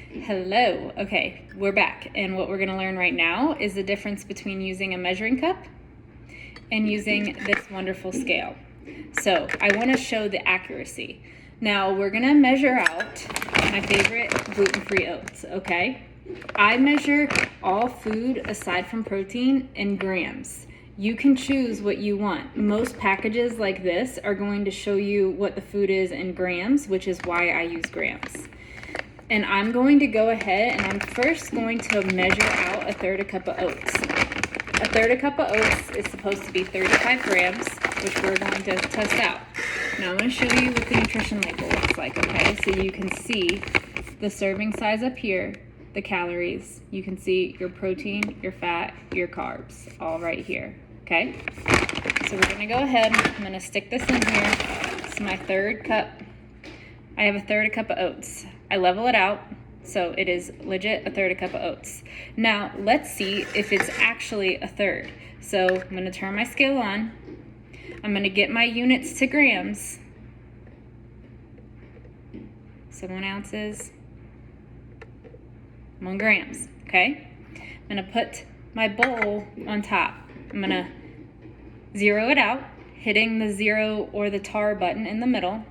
Hello. Okay, we're back. And what we're going to learn right now is the difference between using a measuring cup and using this wonderful scale. So I want to show the accuracy. Now we're going to measure out my favorite gluten-free oats, okay? I measure all food aside from protein in grams. You can choose what you want. Most packages like this are going to show you what the food is in grams, which is why I use grams. And I'm going to go ahead and I'm first going to measure out a third a cup of oats. A third a cup of oats is supposed to be 35 grams, which we're going to test out. Now I'm going to show you what the nutrition label looks like, okay? So you can see the serving size up here, the calories. You can see your protein, your fat, your carbs, all right here, okay? So we're going to go ahead, I'm going to stick this in here. This is my third cup. I have a third a cup of oats. I level it out, so it is legit a third a cup of oats. Now, let's see if it's actually a third. So I'm gonna turn my scale on. I'm gonna get my units to grams. 7 ounces, 1 grams, okay? I'm gonna put my bowl on top. I'm gonna zero it out, hitting the 0 or the tar button in the middle.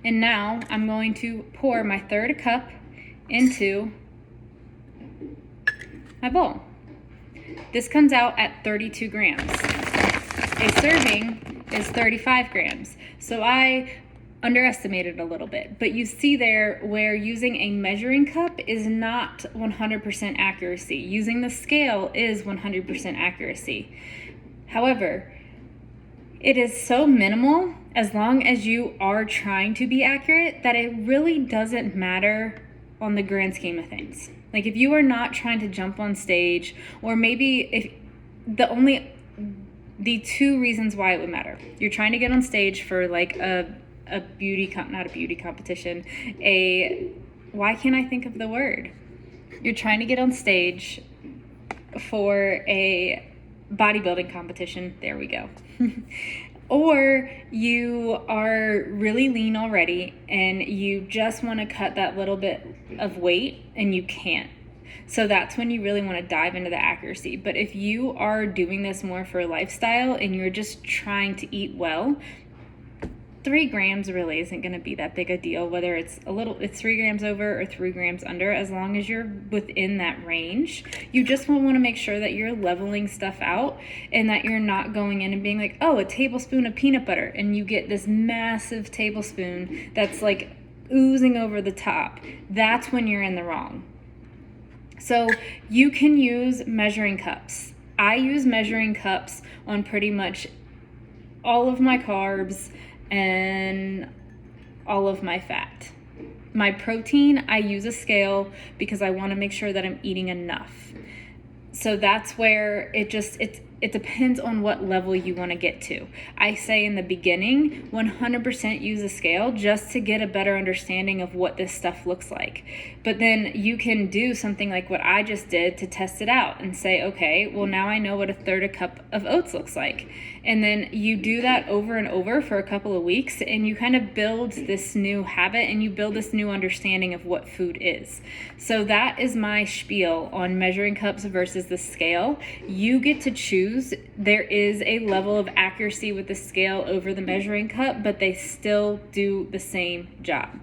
And now I'm going to pour my third cup into my bowl. This comes out at 32 grams. A serving is 35 grams. So I underestimated a little bit, but you see there where using a measuring cup is not 100% accuracy. Using the scale is 100% accuracy. However, it is so minimal as long as you are trying to be accurate that it really doesn't matter on the grand scheme of things. Like if you are not trying to jump on stage, or maybe if the two reasons why it would matter. You're trying to get on stage for like not a beauty competition, why can't I think of the word? You're trying to get on stage for a bodybuilding competition. There we go. Or you are really lean already and you just want to cut that little bit of weight and you can't. So that's when you really want to dive into the accuracy. But if you are doing this more for a lifestyle and you're just trying to eat well, 3 grams really isn't going to be that big a deal, whether it's 3 grams over or 3 grams under, as long as you're within that range. You just want to make sure that you're leveling stuff out and that you're not going in and being like, oh, a tablespoon of peanut butter, and you get this massive tablespoon that's like oozing over the top. That's when you're in the wrong. So you can use measuring cups. I use measuring cups on pretty much all of my carbs and all of my fat. My protein, I use a scale because I want to make sure that I'm eating enough. So that's where it depends on what level you want to get to. I say in the beginning, 100% use a scale just to get a better understanding of what this stuff looks like. But then you can do something like what I just did to test it out and say, okay, well now I know what a third a cup of oats looks like. And then you do that over and over for a couple of weeks and you kind of build this new habit and you build this new understanding of what food is. So that is my spiel on measuring cups versus the scale. You get to choose. There is a level of accuracy with the scale over the measuring cup, but they still do the same job.